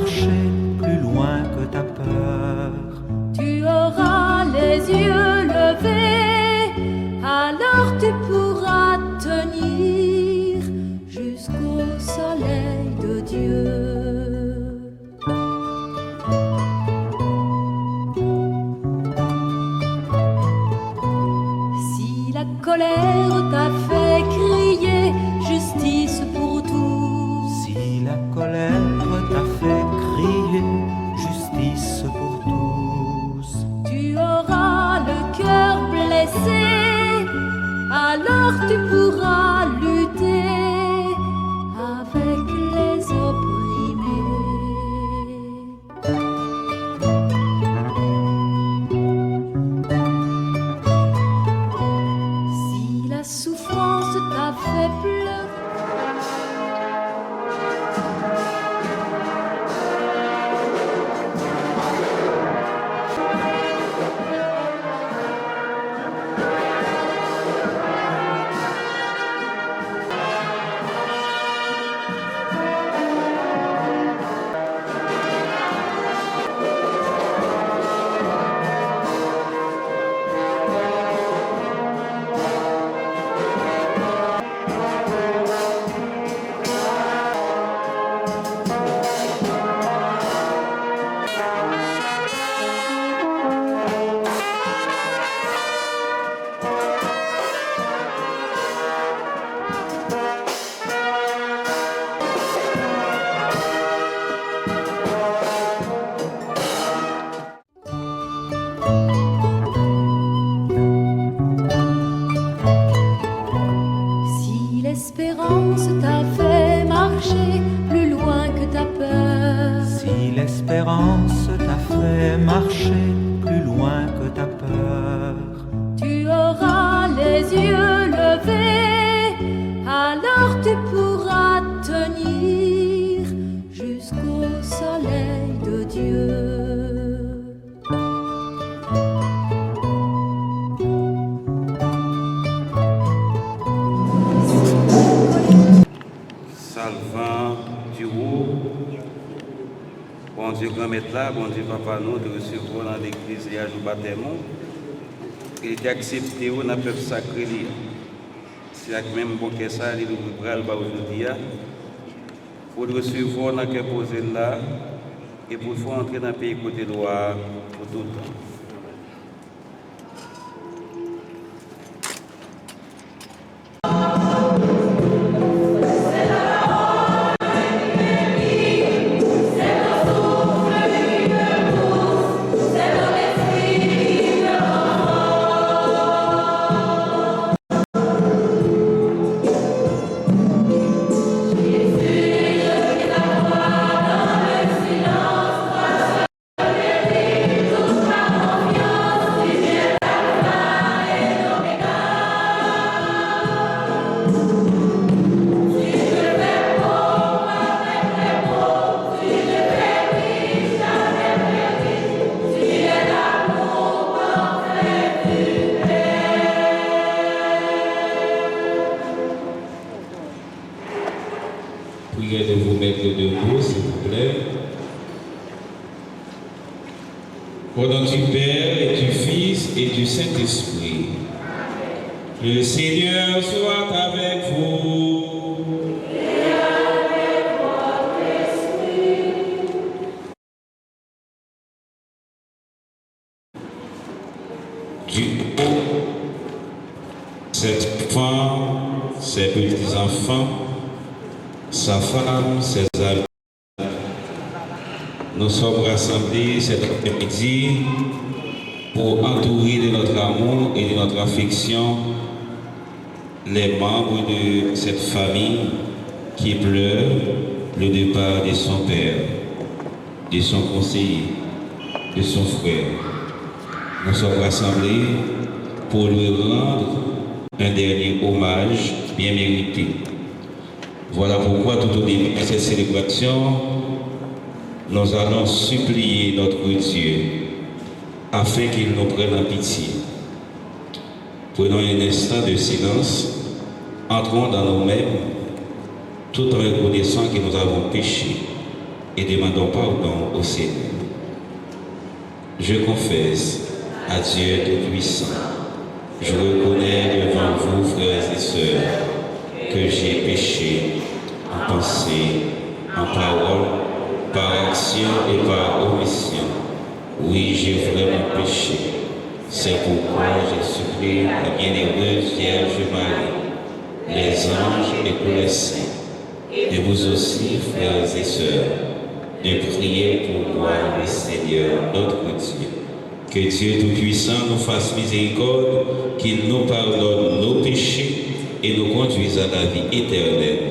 marcher plus loin que ta peur. Tu auras les yeux levés, alors tu pourras tenir jusqu'au soleil de Dieu. Si la colère t'a fait crier justice pour tous, Si la colère t'a fait crier justice pour tous, tu auras le cœur blessé, alors tu pourras lutter avec les opprimés. Si la souffrance t'a fait pleurer, si l'espérance t'a fait marcher plus loin que ta peur, si l'espérance t'a fait marcher plus loin que ta peur, tu auras les yeux levés, alors tu pourras tenir jusqu'au soleil de Dieu. Salvant du haut, bon Dieu grand maître là, bon Dieu papa nous, de recevoir dans l'église et à nous baptême, et d'accepter dans le peuple sacré. C'est avec même bon que ça, il nous bras aujourd'hui, pour recevoir dans le cœur posé là, et pour faire entrer dans le pays côté droit pour tout le temps. Priez de vous mettre debout, s'il vous plaît. Au nom du Père et du Fils et du Saint-Esprit, le Seigneur soit avec vous. Et avec votre esprit. Du haut, cette femme, ses petits-enfants, sa femme, ses amis. Nous sommes rassemblés cet après-midi pour entourer de notre amour et de notre affection les membres de cette famille qui pleure le départ de son père, de son conseiller, de son frère. Nous sommes rassemblés pour lui rendre un dernier hommage bien mérité. Voilà pourquoi tout au début de cette célébration, nous allons supplier notre Dieu afin qu'il nous prenne en pitié. Prenons un instant de silence, entrons dans nous-mêmes, tout en reconnaissant que nous avons péché. et demandons pardon au Seigneur. Je confesse à Dieu Tout-Puissant, je reconnais devant vous, frères et sœurs, que j'ai péché en pensée, en parole, par action et par omission. Oui, j'ai vraiment péché. C'est pourquoi j'ai supplié la bienheureuse Vierge Marie, les anges et tous les saints, et vous aussi, frères et sœurs, de prier pour moi, le Seigneur, notre Dieu. Que Dieu Tout-Puissant nous fasse miséricorde, qu'il nous pardonne nos péchés et nous conduise à la vie éternelle.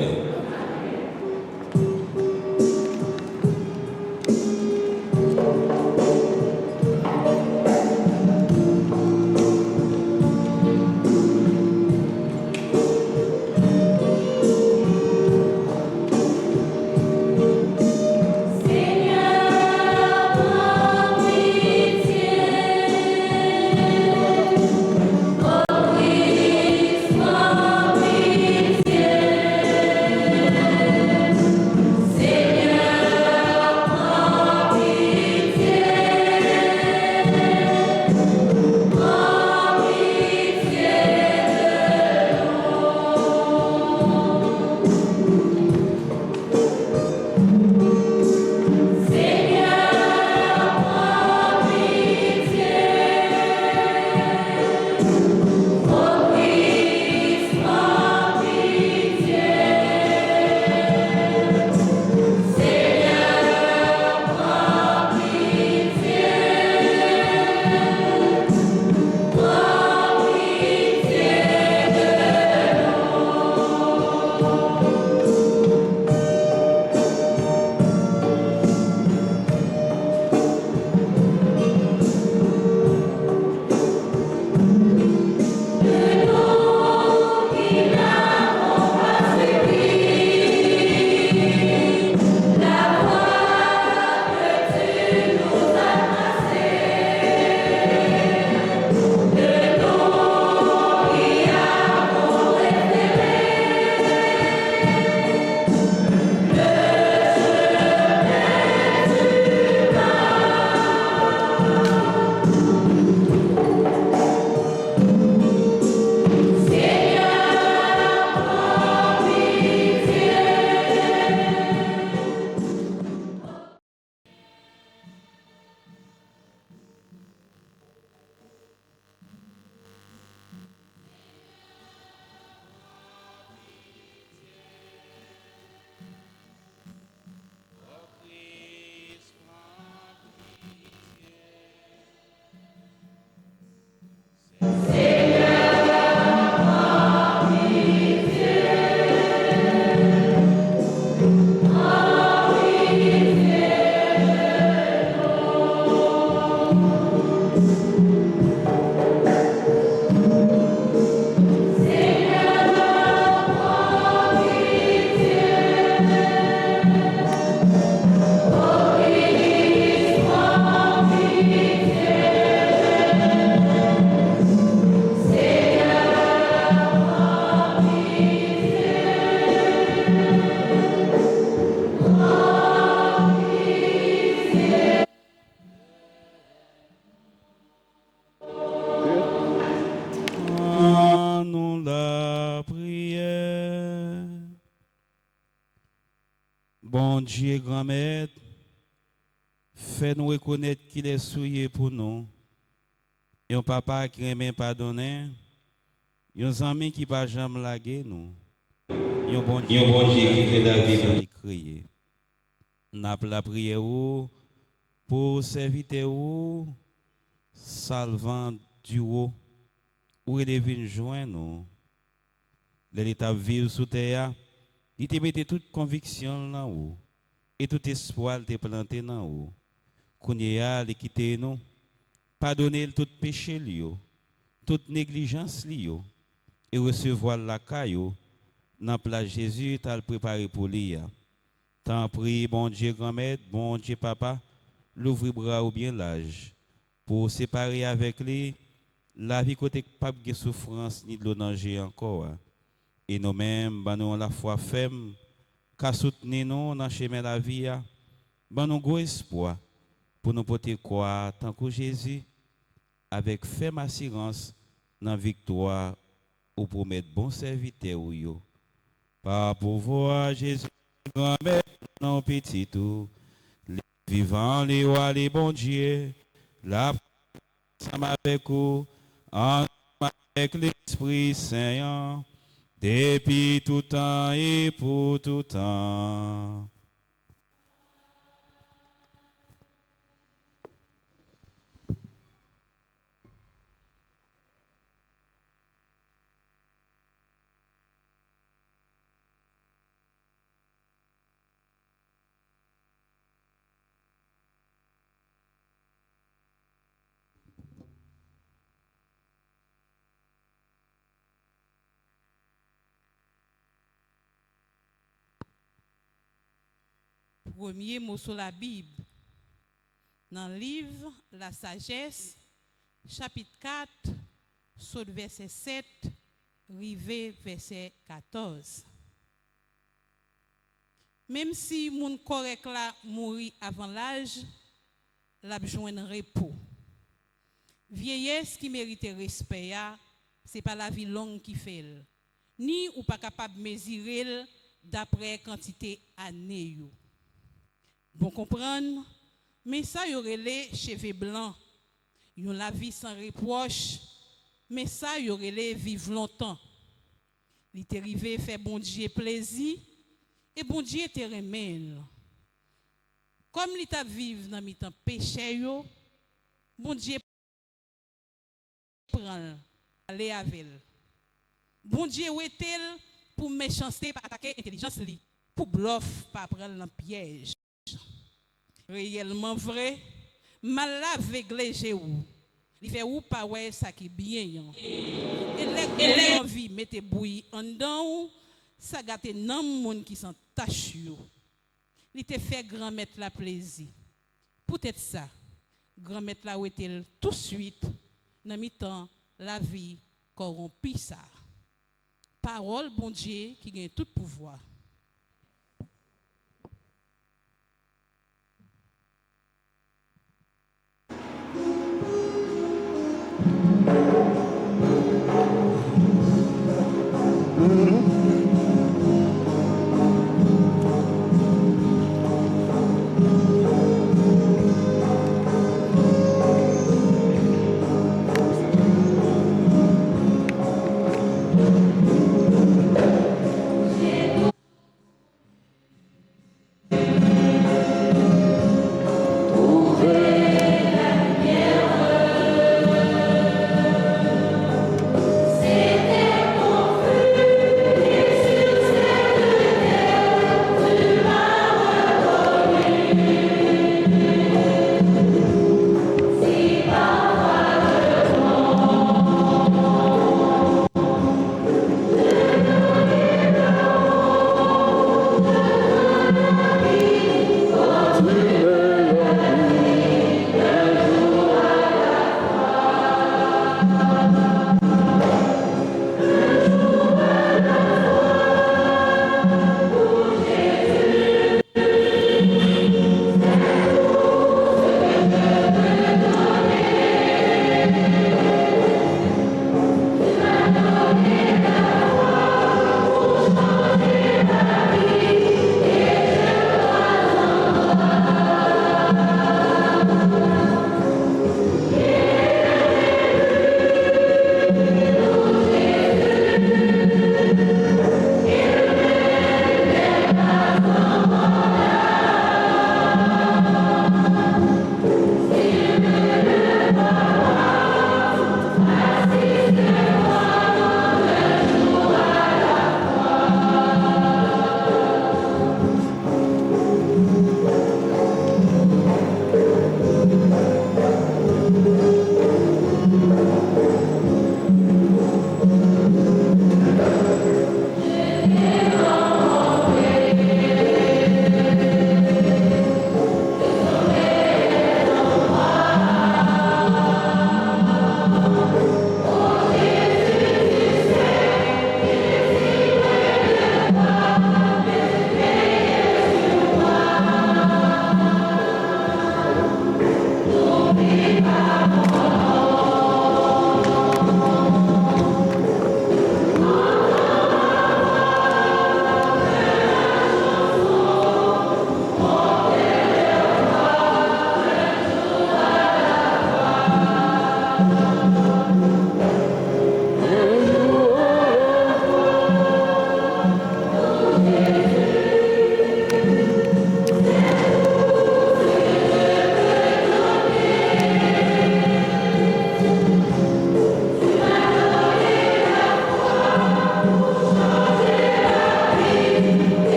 Nous la prière. Bon Dieu, grand-maître, fais-nous reconnaître qu'il est souillé pour nous. Et un papa qui aime pardonner, et un ami qui ne va jamais laguer nous. Et un bon Dieu qui fait la vie. Crier. N'a pas la prière pour servir salvant du haut, où il est venu joindre nous. L'état vivre sous terre, il te mettait toute conviction là haut et tout espoir te planté là haut. Kounya il quitter nous, pardonner tout péché lio, toute négligence lio et recevoir la caillou dans place Jésus t'a préparé pour lui. T'en prie bon Dieu grand-maître, bon Dieu papa, l'ouvrir bras ou bien l'âge pour séparer avec lui la vie côté pas de souffrance ni de danger encore. Et nous-mêmes, nous la foi ferme, qu'à soutenir nous dans le chemin de la vie, Ben nous gros espoir pour nous porter croire tant que Jésus avec ferme assurance dans la victoire ou promettre bon serviteur ou yo. Par pouvoir Jésus grand-mère non petit tout les vivants les rois les bons dieux la ensemble avec vous ensemble avec l'Esprit Saint depuis tout temps et pour tout temps. Premier mot sur la Bible, dans le livre La Sagesse, chapitre 4, saut verset 7, rivé verset 14. Même si mon correct la mourit avant l'âge, l'a besoin de repos. Vieillesse qui mérite respect, c'est pas la vie longue qui fait, ni ou pas capable de mesurer d'après quantité année. Bon comprendre, mais ça y aurait les cheveux blancs, yon la vie sans reproche, mais ça y aurait les vivre longtemps. Il t'est arrivé faire bon Dieu plaisir et bon Dieu te remet. Comme il t'a vivre dans mi temps péché yo, bon Dieu prend aller avec. Bon Dieu est-elle pour méchanceté pas attaquer intelligence li, pour bluff pas prendre le piège. Réellement vrai, mal aveuglé ou. Il fait ou pas ouais ça qui bien. Et les envie mettez bouillie en dedans, ça gâte nan monde qui sont tache yo. Il te fait grand-mère la plaisir. Peut-être ça, grand-mère la ou est-elle tout de suite dans mi-temps la vie corrompue ça. Parole bon Dieu qui gagne tout pouvoir.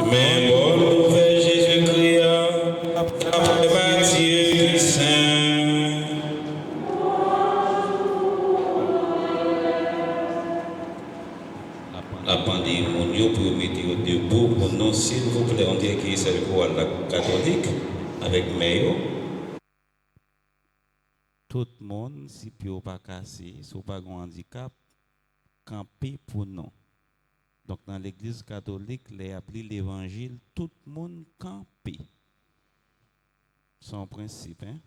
Mais bonne nouvelle Jésus-Christ, après Matthieu qui saint. La pandémie, mon Dieu, pour mettre debout pour nous, s'il vous plaît, on dirait qu'il s'est pour la catholique avec Mayo. Tout le monde, si vous pas cassé, si vous pas un handicap, camper pour nous. Donc dans l'église catholique, les appelés l'évangile, tout le monde camper. C'est un principe, hein?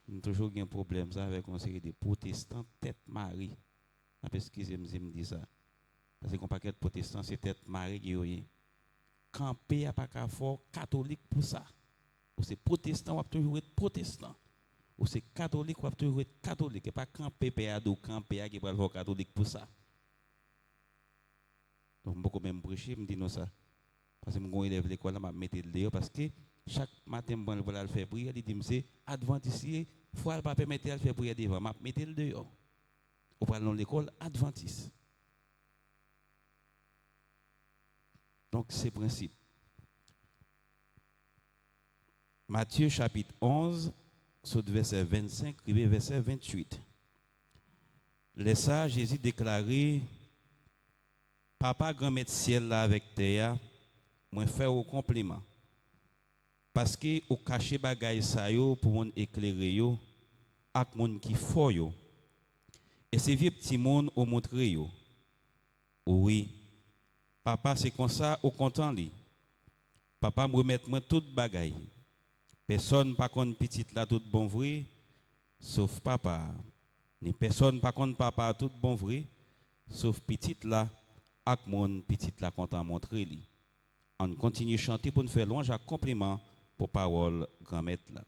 Nous avons toujours un problème ça avec une série de protestants tête Marie. Excusez-moi, me dit ça. Parce qu'on paquet de protestants, c'est tête Marie qui est. Camper à pas qu'à fort catholique pour ça. Ou c'est protestant, ou toujours être protestant. Ou c'est catholique, ou toujours être catholique. Et pas camper péado, camper qui va le catholique pour ça. Donc, beaucoup même prêcher, me dit non ça. Parce que je élève l'école, je vais mettre le dehors. Parce que chaque matin, je vais faire prière. Il dit, c'est adventiste, il faut pas permettre de faire prière devant. Je vais mettre le dehors. Ou pas dans l'école adventiste. Donc, c'est le principe. Matthieu chapitre 11, sur verset 25, verset 28. Laissa Jésus déclarer, Papa grand mettre ciel là avec terre, moi faire au compliment. Parce que au caché bagay sa yo pour mon éclairer yo ak mon qui fort yo. Et ces vieux petits monde au montrer yo. Oui. Papa c'est comme ça au content li. Papa me remettre moi toute bagay. Personne pas contre petite là tout bon vrai sauf papa. Ni personne pas contre papa tout bon vrai sauf petite là ak mon petite là content montrer li. On continue à chanter pour nous faire louange à compliment pour parole grand-maître là.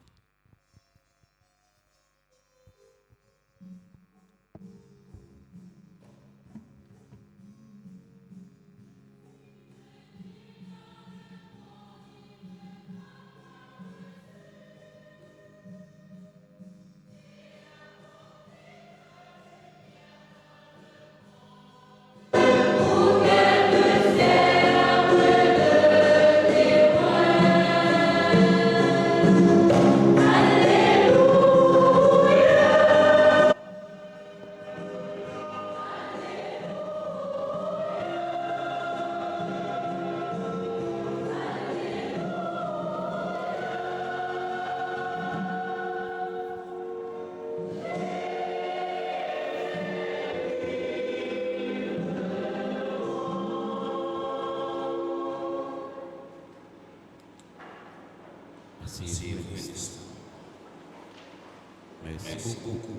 Merci beaucoup.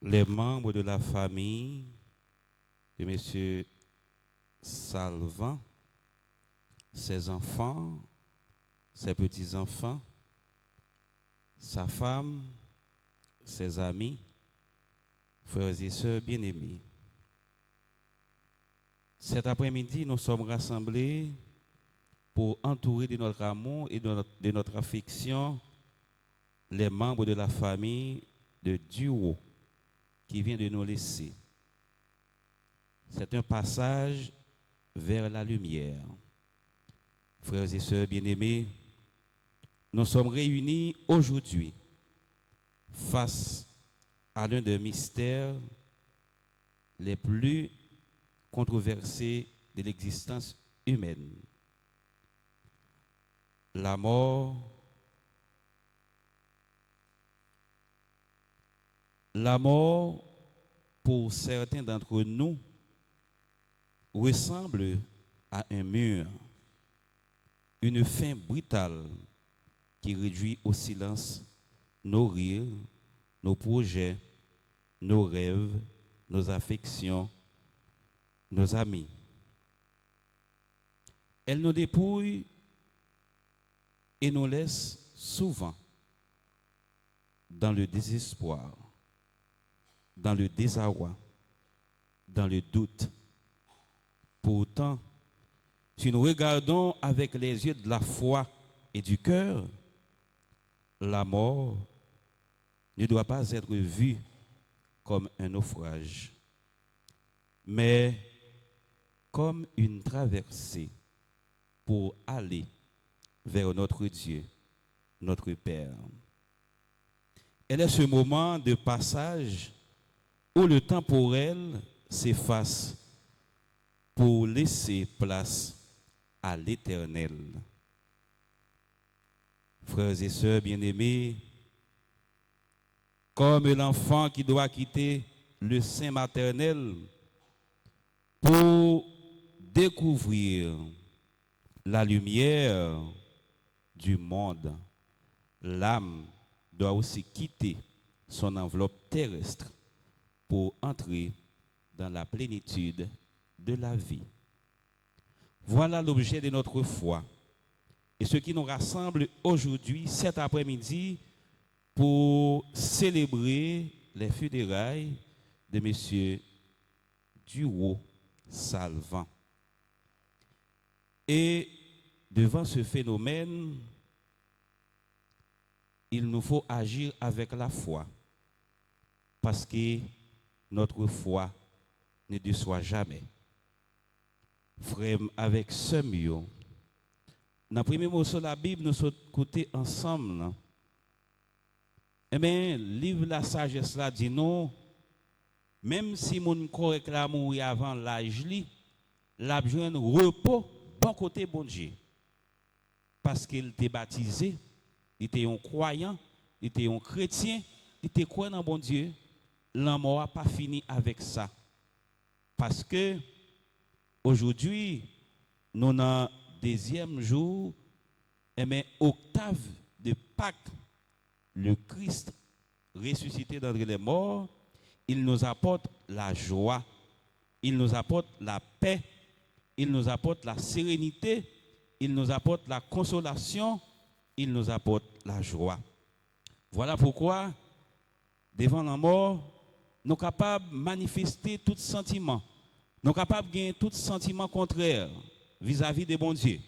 Les membres de la famille de M. Salvant, ses enfants, ses petits-enfants, sa femme, ses amis, frères et sœurs bien-aimés. Cet après-midi, nous sommes rassemblés pour entourer de notre amour et de notre affection les membres de la famille de Duo qui vient de nous laisser. C'est un passage vers la lumière. Frères et sœurs bien-aimés, nous sommes réunis aujourd'hui face à l'un des mystères les plus controversés de l'existence humaine. La mort, pour certains d'entre nous, ressemble à un mur, une fin brutale qui réduit au silence nos rires, nos projets, nos rêves, nos affections, nos amis. Elle nous dépouille et nous laisse souvent dans le désespoir, dans le désarroi, dans le doute. Pourtant, si nous regardons avec les yeux de la foi et du cœur, la mort ne doit pas être vue comme un naufrage, mais comme une traversée pour aller vers notre Dieu, notre Père. Elle est ce moment de passage où le temporel s'efface pour laisser place à l'éternel. Frères et sœurs bien-aimés, comme l'enfant qui doit quitter le sein maternel pour découvrir la lumière du monde, l'âme doit aussi quitter son enveloppe terrestre pour entrer dans la plénitude de la vie. Voilà l'objet de notre foi et ce qui nous rassemble aujourd'hui, cet après-midi, pour célébrer les funérailles de M. Duo Salvant. Et devant ce phénomène, il nous faut agir avec la foi, parce que notre foi ne déçoit jamais. Frère, avec ce mieux, dans le premier mot sur la Bible, nous sommes écoutés ensemble. Eh bien, le livre La Sagesse là dit non, même si mon correct la mourir avant l'âge li, l'a besoin de repos bon côté bon Dieu. Parce qu'il était baptisé, il était un croyant, il était un chrétien, il était croyant dans bon Dieu. L'amour n'a pas fini avec ça. Parce que aujourd'hui, nous avons deuxième jour, eh bien, octave de Pâques, le Christ ressuscité d'entre les morts, il nous apporte la joie, il nous apporte la paix, il nous apporte la sérénité, il nous apporte la consolation, il nous apporte la joie. Voilà pourquoi, devant la mort, nous sommes capables de manifester tout sentiment, nous sommes capables de gagner tout sentiment contraire vis-à-vis de bon Dieu.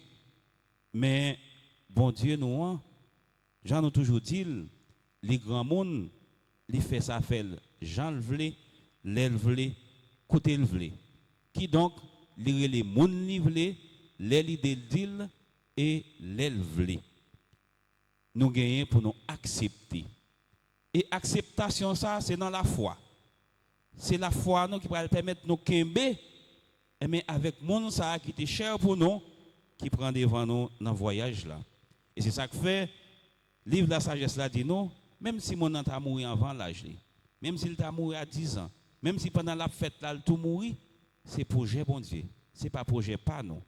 Mais bon Dieu, nous, Jean nous toujours dit, les grands mondes, les fait ça fait Jean le vle, l'elle vle, côté le vle. Qui donc les mondes li vle, les d'il et l'elle vle. Nous gagnons pour nous accepter. Et acceptation ça c'est dans la foi. C'est la foi nous qui va permettre nous kembe mais avec monde ça qui était cher pour nous qui prend devant nous dans le voyage là. Et c'est ça que fait livre de la sagesse là dit non, même si mon t'a mouru avant l'âge, même s'il t'a mouru à 10 ans, même si pendant la fête là tout mourir, c'est projet bon Dieu, c'est pas projet pas nous.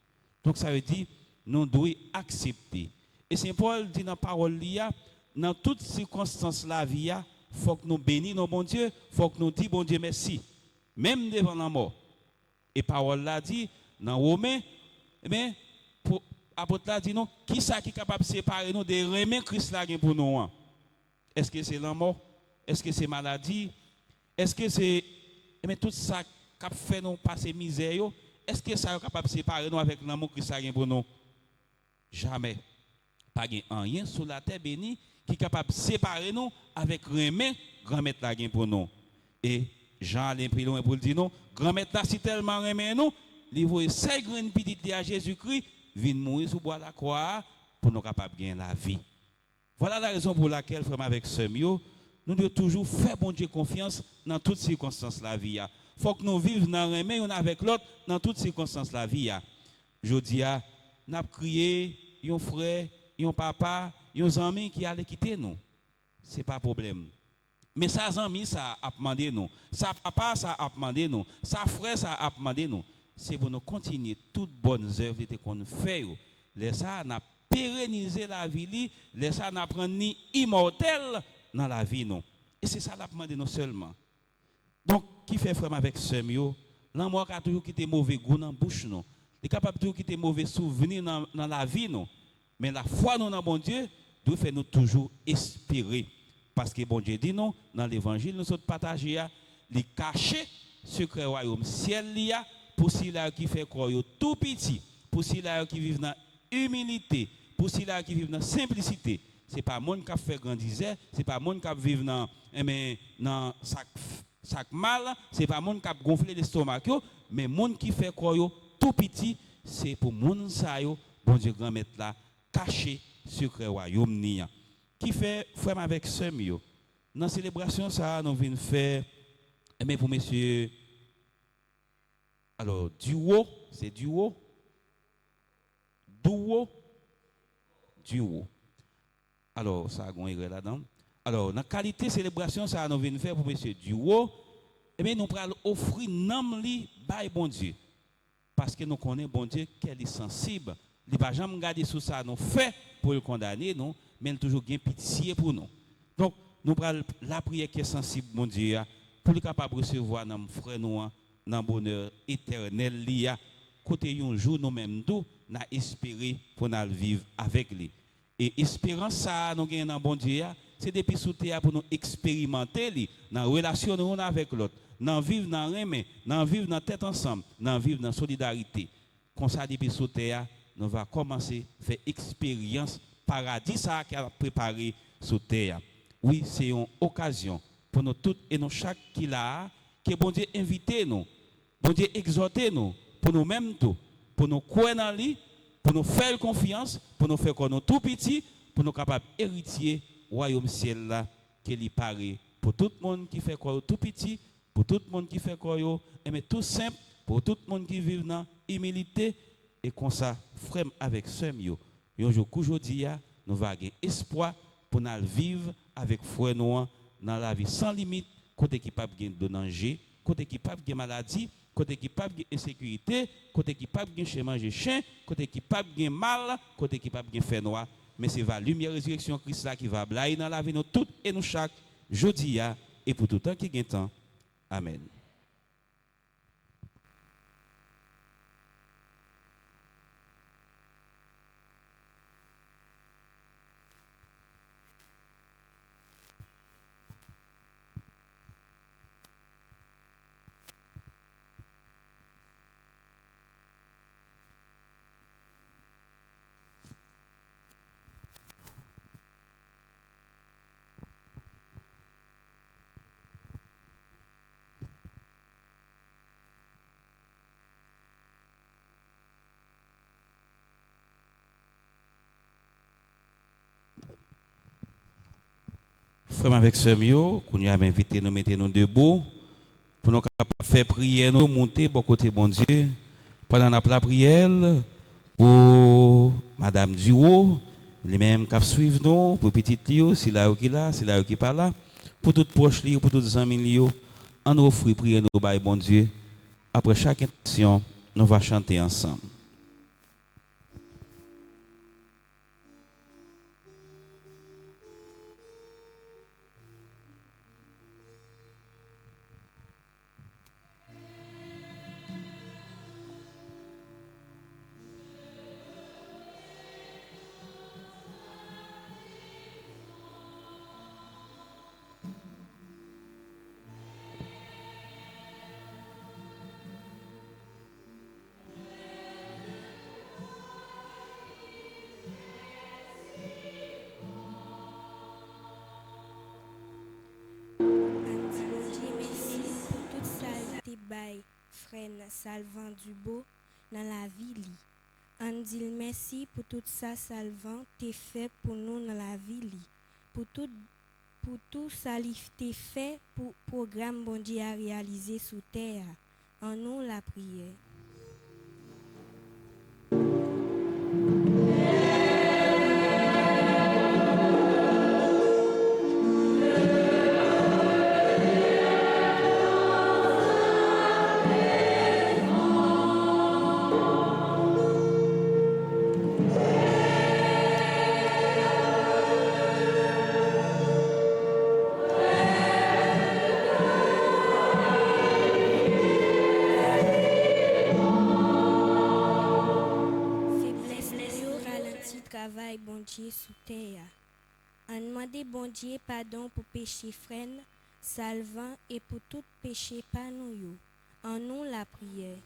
Donc ça veut dire nous devons accepter. Et Saint Paul dit dans la parole là, dans toutes circonstances la vie, faut que nous bénissions bon Dieu, faut que nous disions bon Dieu merci, même devant la mort. Et parole là dit dans Romains, eh bien pour apôtre là dit non, qui ça qui est capable de séparer nous des remèdes Christ là pour nous? Est-ce que c'est la mort? Est-ce que c'est maladie? Est-ce que c'est tout ça qui a fait nous passer misère? Est-ce que ça est capable de séparer nous avec l'amour Christ là pour nous? Jamais. Pas rien sur la terre bénie qui est capable de séparer nous avec remè grand-mère la gain pour nous. Et Jean Alain plus loin pour le dire non, grand-mère là si tellement remè nous, il voit 5 grandes petites à Jésus-Christ vient mourir sous bois la croix pour nous capable de gagner la vie. Voilà la raison pour laquelle frère avec Semio, nous devons toujours faire bon Dieu confiance dans toutes circonstances de la vie. Il faut que nous vivions dans remè un avec l'autre dans toutes circonstances de la vie. Je dis nous avons crié un frère, un papa, un ami qui allait quitter nous. Ce n'est pas un problème. Mais ça, ami, ça a demandé nous. Ça, papa, ça a demandé nous. Ça, frère, ça a demandé nous. C'est pour nous continuer toutes bonnes œuvres qu'on fait. Les ça, n'a pérenniser la vie, les ça, n'a prendre ni immortel dans la vie. Non. Et c'est ça, l'a demandé nous seulement. Donc, qui fait frère avec Semio, l'amour a toujours quitté mauvais goût dans la bouche. Non. Il est capable de toujours quitter mauvais souvenirs dans la vie. Non. Mais la foi nous dans bon Dieu doit faire nous toujours espérer. Parce que bon Dieu dit non, dans l'évangile, nous sommes partagés, les cachés, secret royaume ciel, pour ceux qui fait croire tout petit, pour ceux qui vivent dans humilité, pour ceux qui vivent dans simplicité. Ce n'est pas le monde qui fait grandir, ce n'est pas le monde qui vit dans sac mal, ce n'est pas le monde qui gonfle l'estomac, mais le monde qui fait croire tout petit, c'est pour le monde ça, bon Dieu grand mettre là, caché secret royaume nia. Qui fait frère avec Semio. Dans la célébration ça nous venons faire mais pour monsieur alors duo, c'est duo. Alors ça a gon là-dedans. Alors dans qualité célébration ça nous venons faire pour monsieur duo et bien nous pral offrir nam li bay bon Dieu. Parce que nous connaissons bon Dieu qu'elle est sensible. Il ne va jamais garder sous ça nous fait pour le condamner non, mais il a toujours bien pitié pour nous. Donc nous prenons la prière qui est sensible mon Dieu pour le capable de recevoir nos frères nous dans bonheur éternel lia côté un jour nous mêmes tout n'a espéré pour nous vivre avec lui. Et espérance ça nous gagne dans bon Dieu c'est depuis sous terre pour nous expérimenter lui dans relation nous avec l'autre, dans vivre dans remè, dans vivre dans tête ensemble, dans vivre dans solidarité. Comme ça depuis sous terre nous va commencer à faire expérience paradis ça qui a préparé sur terre. Oui, c'est une occasion pour nous toutes et nous chaque qui là que bon Dieu invite nous, bon Dieu exhorte nous pour nous mêmes tout, pour nous croire dans lui, pour nous faire confiance, pour nous faire comme nous tout petit, pour nous capables héritier royaume ciel là qui lui paraît pour tout le monde qui fait quoi tout petit, pour tout le monde qui fait quoi mais tout simple pour tout le monde qui vit dans humilité. Et comme ça, frère avec sœur, aujourd'hui, nous avons espoir pour nous vivre avec frère nous dans la vie sans limite, côté qui pas de danger, côté qui pas de maladie, côté qui pas de insécurité, côté qui pas de chez manger chien, côté qui pas de mal, côté qui pas de fait noir. Mais c'est la lumière résurrection Christ là qui va blayer dans la vie nous toutes et nous chaque jeudi et pour tout le temps qui gagne temps. Amen. Frère avec Semio, qu'on a invité nous mettre nous debout pour nous faire prière nous monter pour côté bon Dieu pendant la prière pour madame Duo les mêmes qui suivent nous pour petit Lio si là qui là si là qui pas là pour tout proche Lio pour tous amis Lio on offre prière nous bail bon Dieu après chaque intention nous va chanter ensemble. salvant du beau dans la vie li. On dit merci pour tout ça salvant t'es fait pour nous dans la vie li. Pour tout ça li t'es fait pour programme bon Dieu à réaliser sous terre. En nous la prière. Travail bon Dieu sous terre. On demande bon Dieu pardon pour péché freine, salvant et pour tout péché pas nous yo. En nous la prière.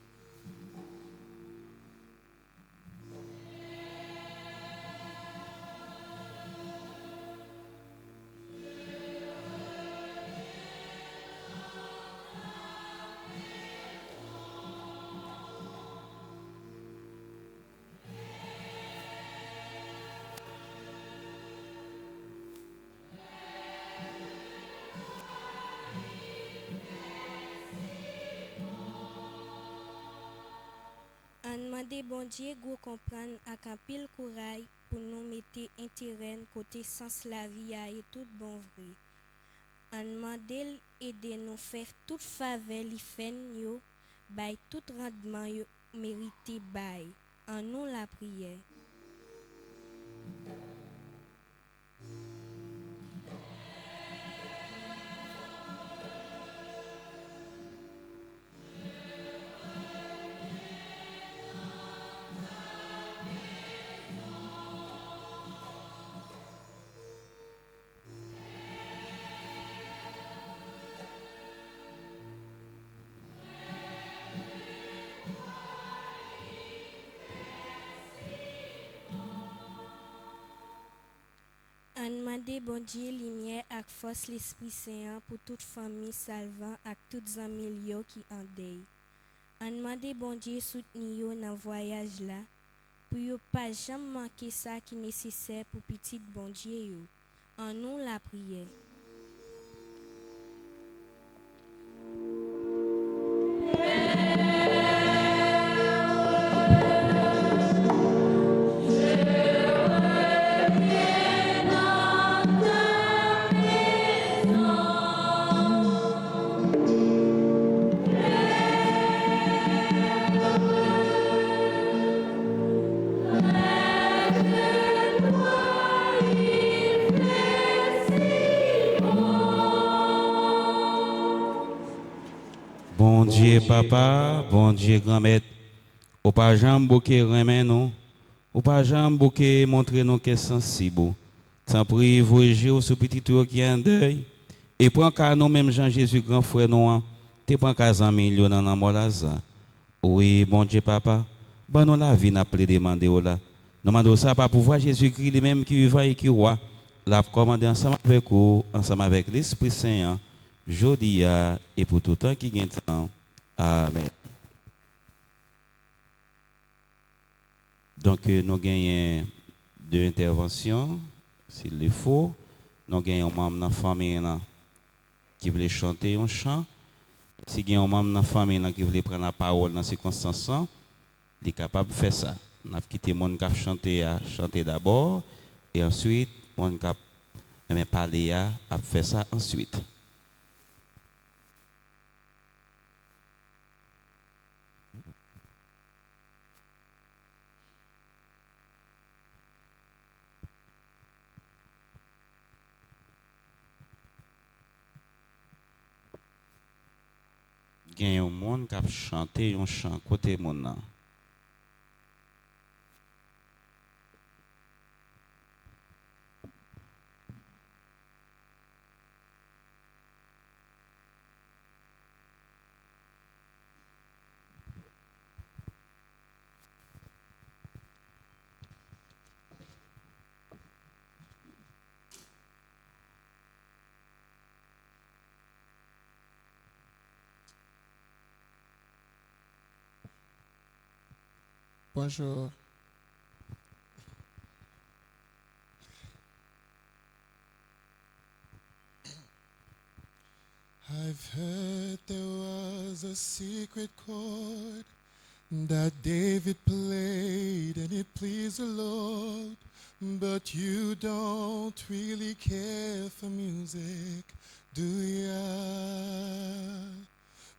On demande bon Dieu go comprendre avec un pile courage pour nous mettre intérêt côté sens la vie et tout bon vrai. On demande aider nous faire toute faveur li fait yo by tout rendement yo mérité by. En nous la prière. On demande bon Dieu lumière avec force l'Esprit Saint pour toute famille salvant avec toutes amis qui en deuil. On demande bon Dieu soutenir yo dans voyage là pour yo pas jamais manquer ça qui nécessaire pour petit bon Dieu yo. En nous la prière. Bon Dieu, papa, bon Dieu, grand-maître, ou pas jamais bouquet remen nous, ou pas jamais bouquet montrer nous qu'est sensible. Sans prier, voyager sur petit tour qui est en deuil, et prends qu'à nous même Jean-Jésus, grand frère nous, te prends qu'à millions dans la mort Oui, bon Dieu, papa, bon nous la vie n'a pas demandé là. Nous demandons ça pas pour voir Jésus-Christ lui-même qui vivant et qui roi, l'a commandé ensemble avec vous, ensemble avec l'Esprit Saint. Jodia et pour tout temps qui gagne temps. Amen. Donc, nous gagnons deux interventions, s'il le faut. Nous gagnons un membre de la famille qui veut chanter un chant. Si il y a un membre de la famille qui veut prendre la parole dans ces circonstances, il est capable de faire ça. Nous avons quitté le monde qui a chanté d'abord, et ensuite, le monde qui a parlé à faire ça ensuite. Il y a un monde qui a chanté un chant côté mon. Bonjour. I've heard there was a secret chord that David played and it pleased the Lord. But you don't really care for music, do ya?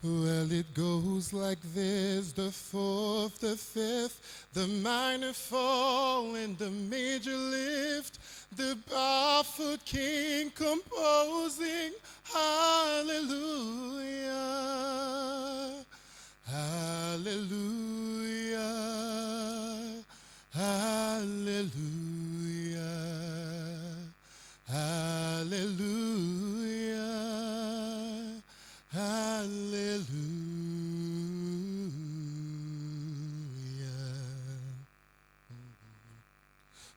Well, it goes like this: the fourth, the fifth, the minor fall, and the major lift. The barefoot king composing hallelujah, hallelujah, hallelujah, hallelujah, hallelujah.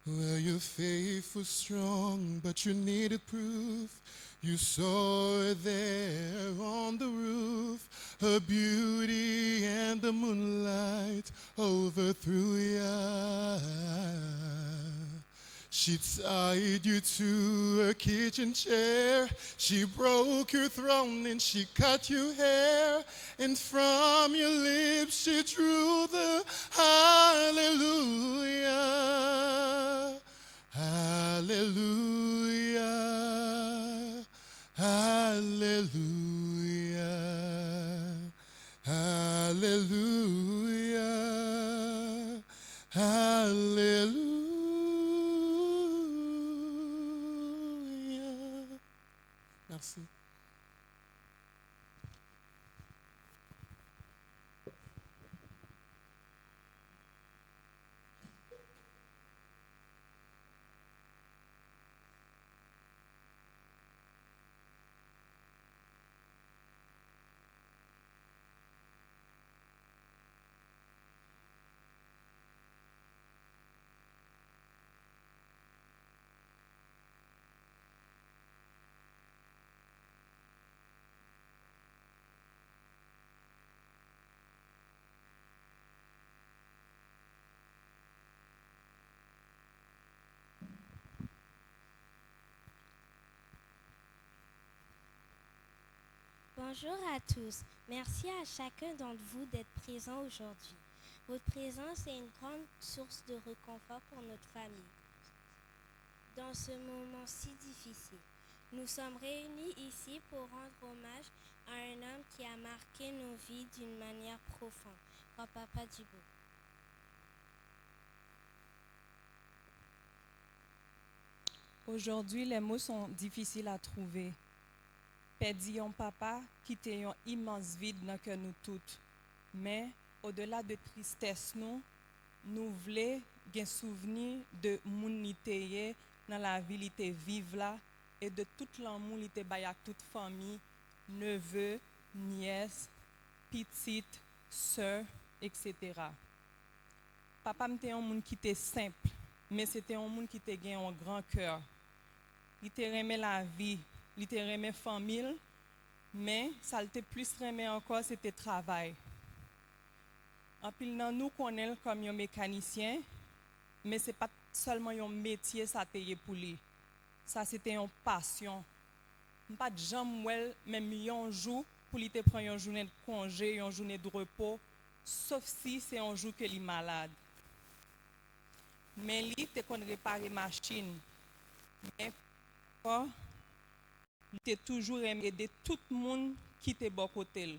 Well, your faith was strong, but you needed proof. You saw her there on the roof, her beauty and the moonlight overthrew ya. She tied you to a kitchen chair, she broke your throne and she cut your hair, and from your lips she drew the hallelujah, hallelujah, hallelujah, hallelujah, hallelujah. Merci. Bonjour à tous. Merci à chacun d'entre vous d'être présent aujourd'hui. Votre présence est une grande source de réconfort pour notre famille. Dans ce moment si difficile, nous sommes réunis ici pour rendre hommage à un homme qui a marqué nos vies d'une manière profonde, Grand-Papa Djibo. Aujourd'hui, les mots sont difficiles à trouver. Perdre un papa qui était un immense vide dans que nous toutes. Mais au-delà de tristesse, nous voulons un souvenir de l'unité dans la vie, l'ité vive là, et de tout l'amour l'ité bay à toute famille, neveu, nièce, petite, sœur, etc. Papa était un monde qui était simple, mais c'était un monde qui était un grand cœur. Il était aimé la vie. Il était aimé famille, mais ça le plus aimé encore, c'était travail. En plus, nous connaissons comme un mécanicien, mais ce n'est pas seulement un métier, ça t'est pour lui. Ça, c'était une passion. Pas de jamais, même un jour, pour lui prendre une journée de congé, une journée de repos, sauf si c'est un jour qu'il est malade. Mais lui, il qu'on réparer machine. Mais il a toujours aimé aider tout le monde qui était bon côté.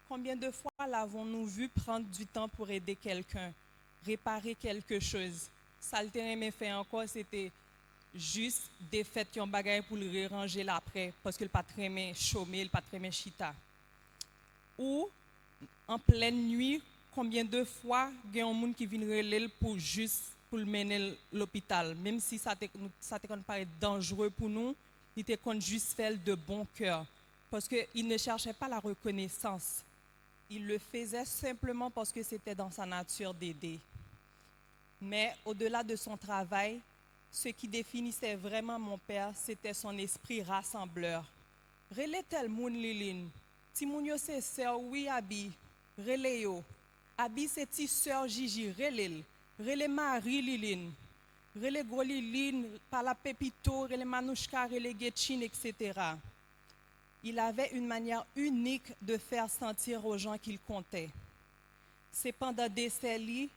Combien de fois l'avons-nous vu prendre du temps pour aider quelqu'un, réparer quelque chose? Ça le aimé faire encore, c'était juste des fêtes qui ont bagaille pour le ranger l'après, parce qu'il pas très aimé chômer, il pas très aimé chita. Ou en pleine nuit, combien de fois il y a un monde qui vient relève pour juste pour le mener à l'hôpital, même si ça paraît dangereux pour nous. Il était juste fait de bon cœur, parce qu'il ne cherchait pas la reconnaissance. Il le faisait simplement parce que c'était dans sa nature d'aider. Mais au-delà de son travail, ce qui définissait vraiment mon père, c'était son esprit rassembleur. Relais tel moun Liline, ti moun yo se sœur oui abi, relais yo. Abi c'est ti sœur Gigi, relé Marie Liline, relé Goliline, par la Pépito, relé Manouchka, relé Getchin, etc. Il avait une manière unique de faire sentir aux gens qu'il comptait. C'est pendant des décennies,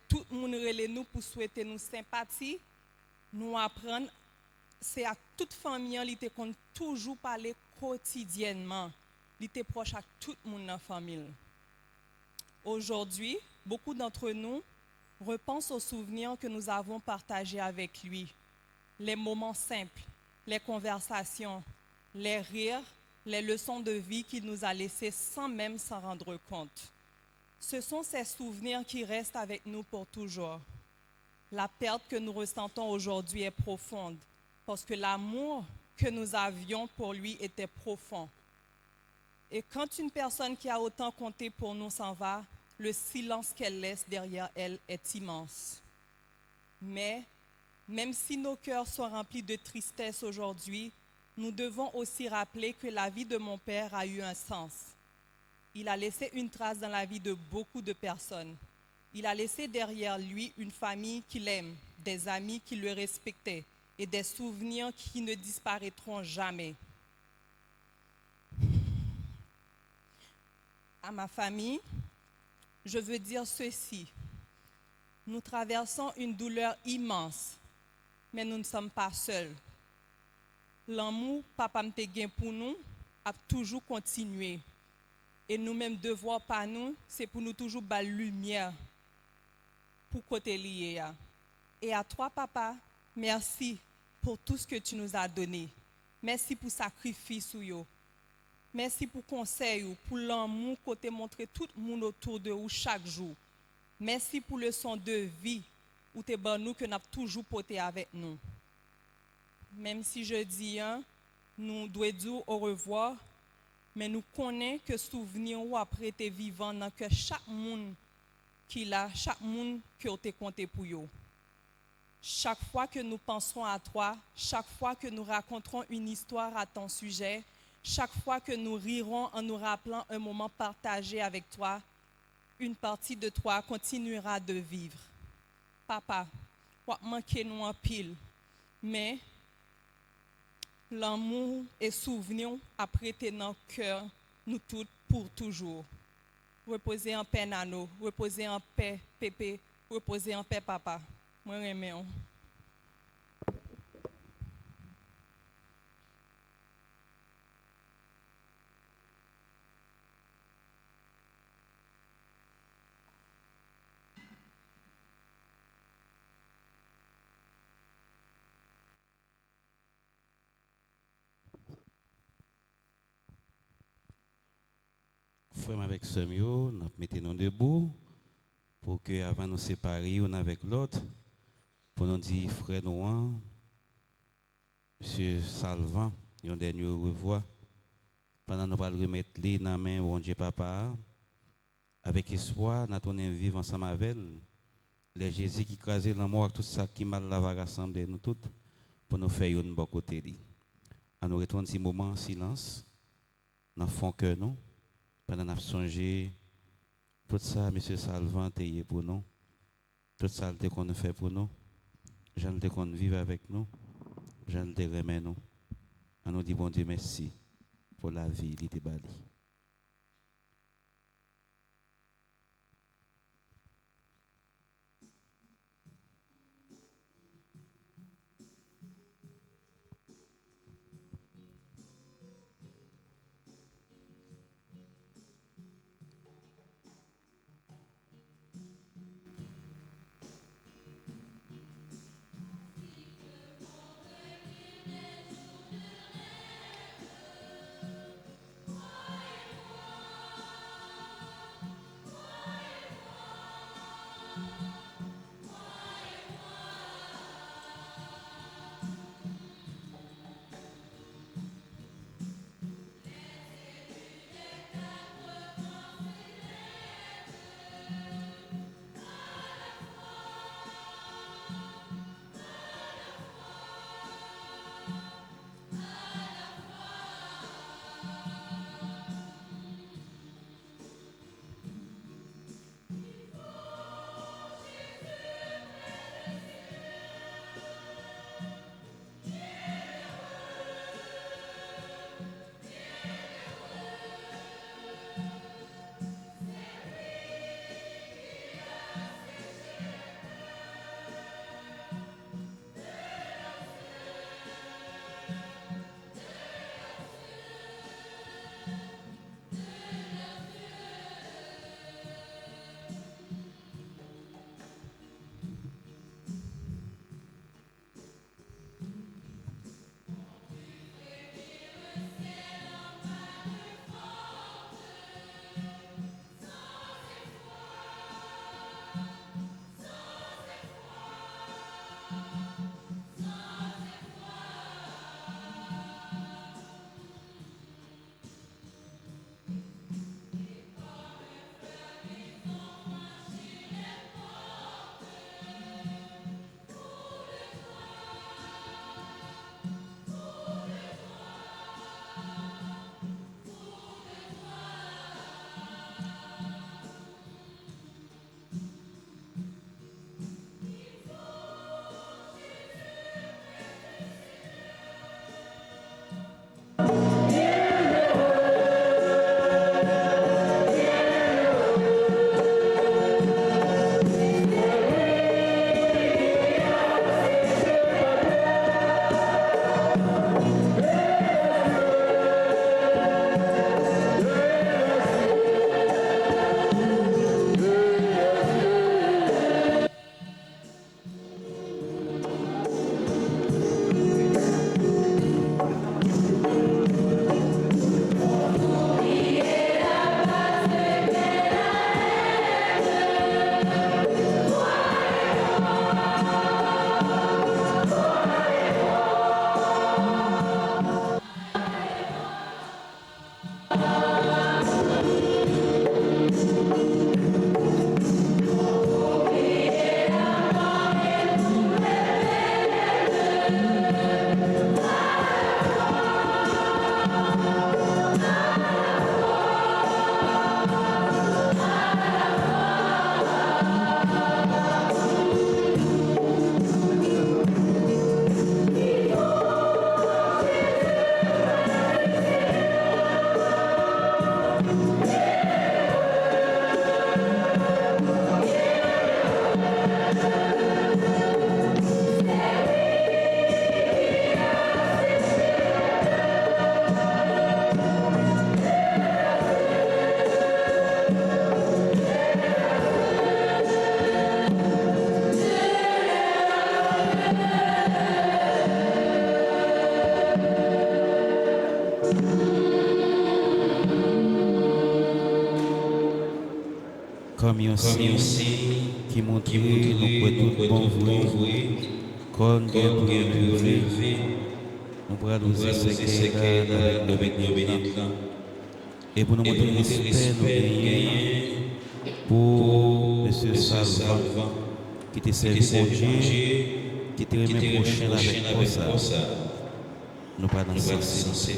tout le monde relé nous pour souhaiter nous sympathie, nous apprendre. C'est à toute famille, il était toujours parler quotidiennement. Il était proche à tout le monde dans la famille. Aujourd'hui, beaucoup d'entre nous repensent aux souvenirs que nous avons partagés avec lui. Les moments simples, les conversations, les rires, les leçons de vie qu'il nous a laissées sans même s'en rendre compte. Ce sont ces souvenirs qui restent avec nous pour toujours. La perte que nous ressentons aujourd'hui est profonde parce que l'amour que nous avions pour lui était profond. Et quand une personne qui a autant compté pour nous s'en va, le silence qu'elle laisse derrière elle est immense. Mais, même si nos cœurs sont remplis de tristesse aujourd'hui, nous devons aussi rappeler que la vie de mon père a eu un sens. Il a laissé une trace dans la vie de beaucoup de personnes. Il a laissé derrière lui une famille qu'il aime, des amis qui le respectaient et des souvenirs qui ne disparaîtront jamais. À ma famille, je veux dire ceci. Nous traversons une douleur immense, mais nous ne sommes pas seuls. L'amour papa m'a gagné pour nous a toujours continué. Et nous-mêmes devoir par nous, c'est pour nous toujours la lumière pour côté lié. Et à toi papa, merci pour tout ce que tu nous as donné. Merci pour le sacrifice. Merci pour le conseil, pour l'amour que tu as montré tout le monde autour de vous chaque jour. Merci pour le son de vie où tu es nous que nous avons toujours porté avec nous. Même si je dis, nous devons dire au revoir, mais nous connaissons que souvenir ou après tes vivant dans que chaque monde qui l'a, chaque monde qui a compté pour vous. Chaque fois que nous pensons à toi, chaque fois que nous raconterons une histoire à ton sujet, chaque fois que nous rirons en nous rappelant un moment partagé avec toi, une partie de toi continuera de vivre. Papa, on manque nous en pile, mais l'amour et souvenir a prêté dans le cœur, nous toutes pour toujours. Reposez en paix, Nano. Reposez en paix, Pépé. Reposez en paix, Papa. Moi, j'aime. Frère avec Samuel, nous mettons debout pour que avant de nous séparer l'un avec l'autre, pour nous dire frère Noir, Monsieur Salvan, un dernier revoir, pendant nous allons remettre les dans la main bon Dieu Papa, avec espoir, nous allons vivre ensemble avec elle, les Jésus qui crasait la mort, tout ça qui mal la va rassembler nous toutes, pour nous faire une bonne côté. À nous retourner ce moment en silence, dans le fond que nous. Pendant qu'on a songé, tout ça, M. Salvan, t'es pour nous. Tout ça, qu'on a fait pour nous. J'en ai qu'on vive avec nous. J'en ai remet nous. On nous dit bon Dieu merci pour la vie, il était bali. Moi comme un signe qui montre nous pouvons tout bon vrai, comme Dieu pour lever, nous pourrons nous séquelles avec le bénéfice. Et pour nous montrer le respect, nous gagnons pour M. Salvant, qui te servi pour Dieu, qui te remet prochain avec ça. Nous pas dans ce sens.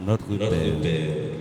Notre Père.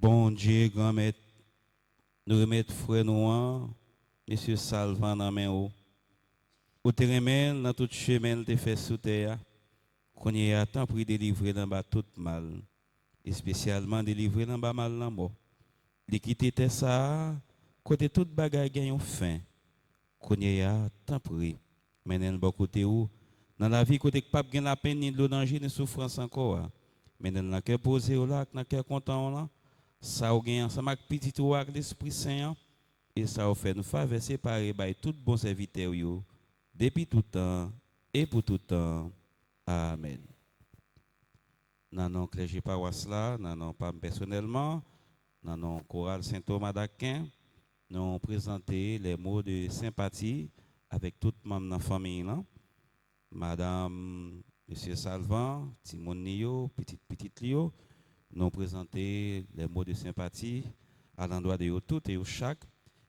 Bon Dieu, grand-maître, nous remettons frère nous, Monsieur Salvant dans main haut. Ou te remet dans tout chemin te fait sous terre, qu'on y a tant pour délivrer dans bas tout mal, et spécialement délivrer dans bas mal dans mort. De quitter tes ça, côté toute bagaille gagne fin, qu'on y a tant pour mais dans le côté où dans la vie côté pas gagne la peine ni de danger ni souffrance encore, mais dans le cœur posé au lac, dans le cœur content là, ça ou gagne ensemble avec petit ou avec l'Esprit Saint et ça au fait nous faveur séparer by tout bon serviteur yo depuis tout temps et pour tout temps. Amen. Non clergé paroisse là, non pas personnellement, non chorale Saint Thomas d'Aquin, nous présenter les mots de sympathie avec tout membre de la famille là. Madame, Monsieur Salvant, Timon Nio, petite Lio, nous présenter les mots de sympathie à l'endroit de tout et au chaque.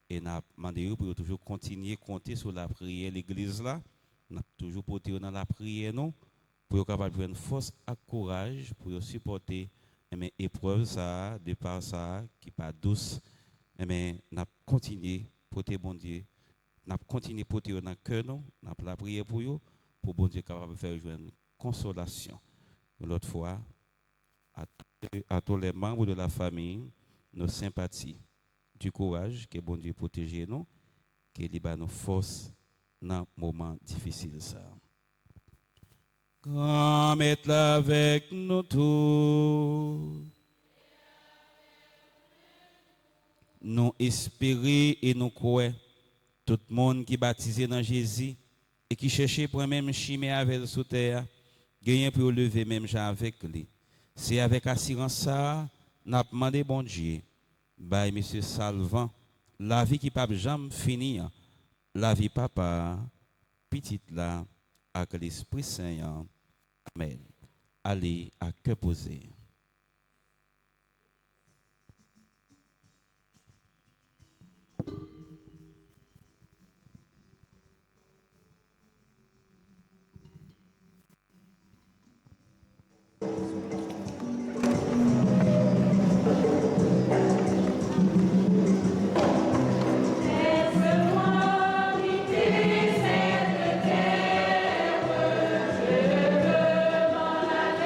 Et nous demandons pour toujours continuer à compter sur la prière l'église là. Nous toujours porter dans la prière non pour être capable de une force et courage pour supporter l'épreuve ça de par ça qui pas douce. Mais nous continuer porter bon Dieu. Nous continuer porter dans le cœur nous, nous la prière pour vous pour bon Dieu capable de faire une consolation. L'autre fois à tous les membres de la famille, nos sympathies, du courage, que bon Dieu protège nous, que libère nos forces dans le moment difficile ça. Grand Maître avec nous tous. Nous espérer et nous croire tout le monde qui est baptisé dans Jésus et qui cherchait pour même chimé avec sous terre, gagner pour lever même gens avec lui. C'est avec assurance ça, n'a demandé bon Dieu, by monsieur Salvant, la vie qui pas jamais finir, la vie papa, petite là, avec l'Esprit Saint. Amen. Allez à cœur posé. Laisse-moi quitter cette terre, je veux m'en aller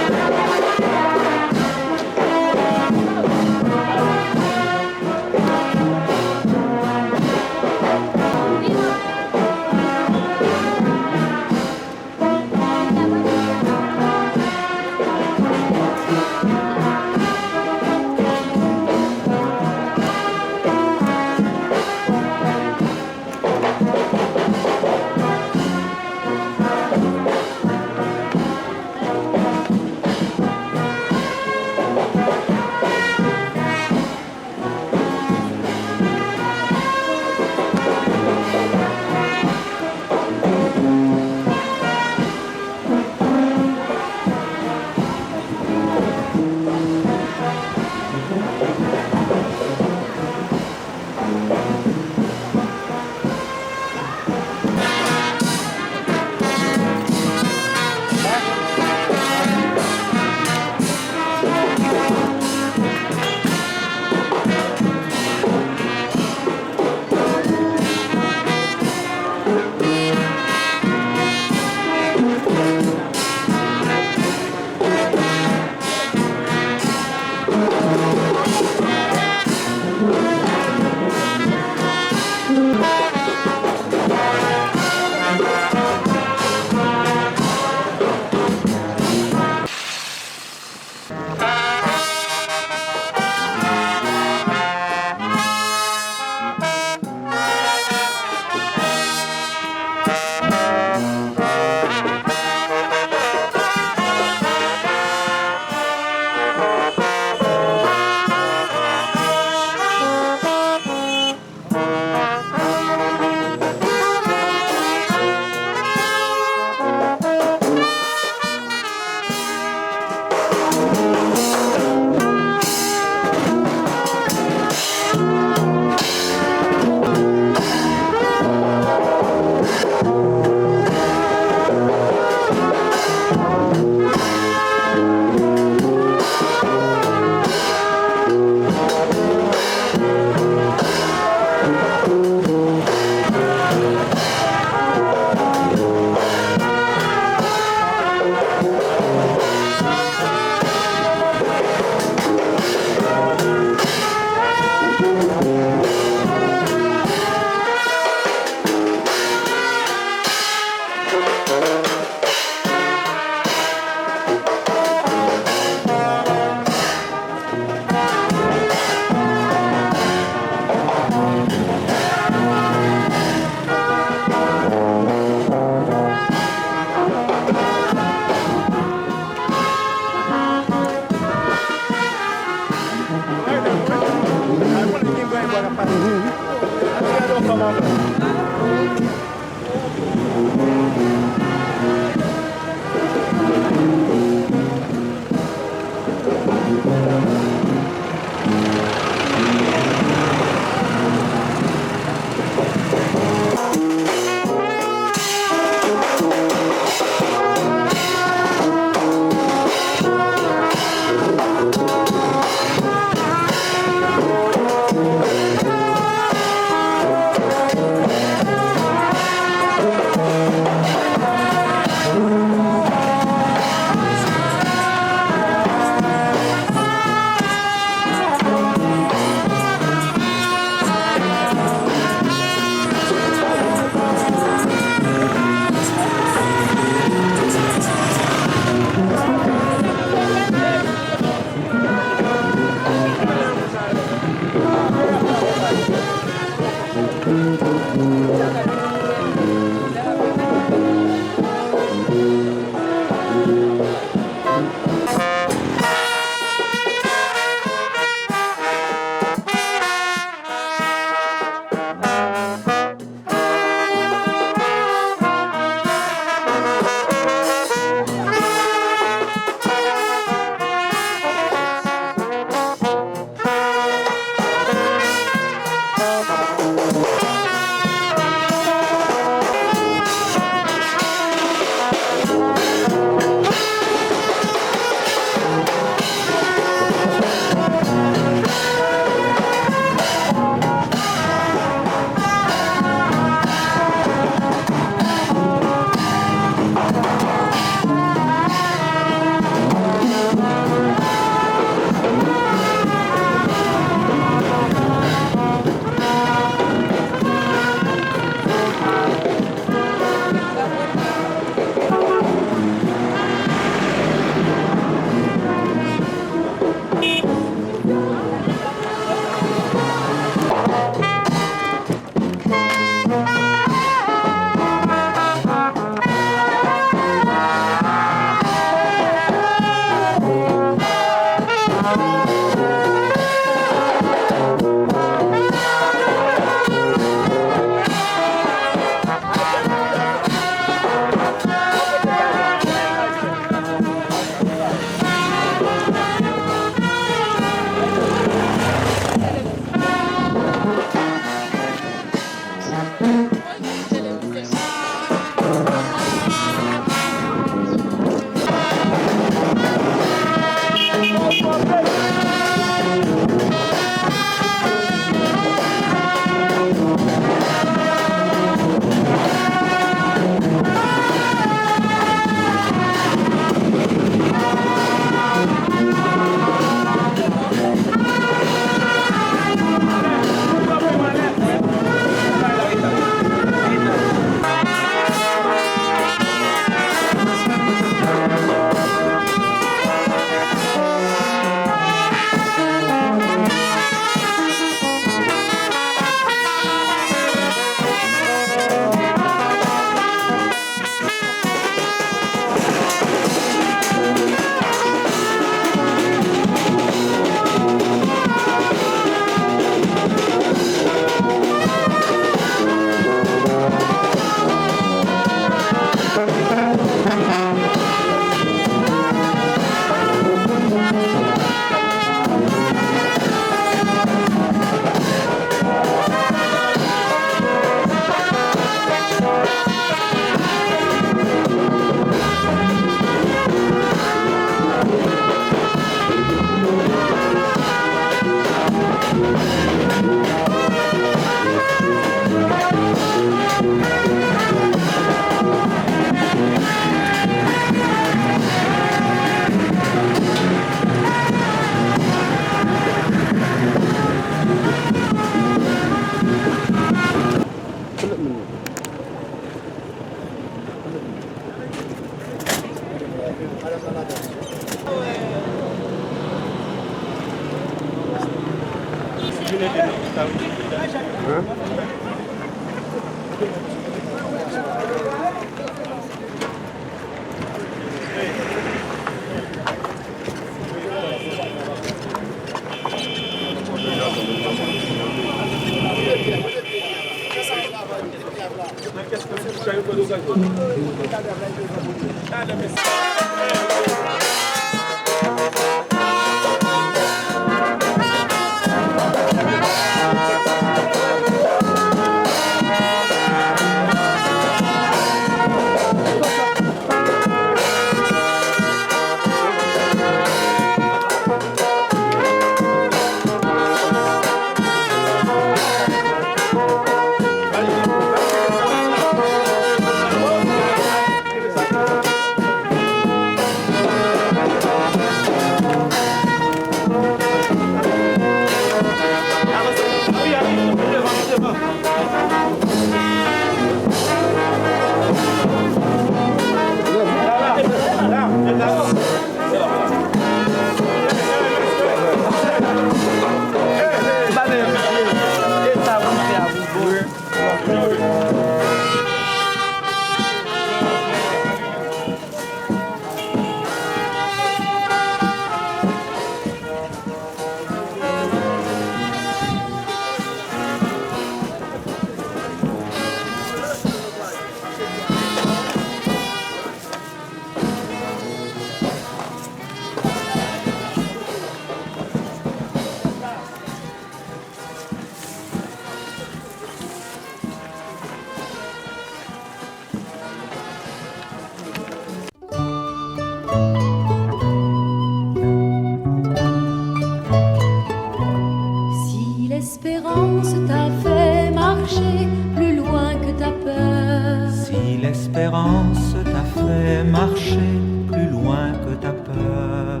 Si l'espérance t'a fait marcher plus loin que ta peur, Si l'espérance t'a fait marcher plus loin que ta peur,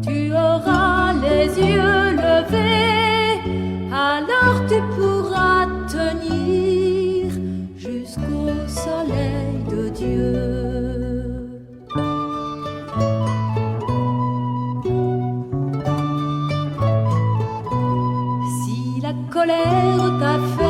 tu auras les yeux levés, alors tu pourras tenir jusqu'au soleil de Dieu. Si la colère t'a fait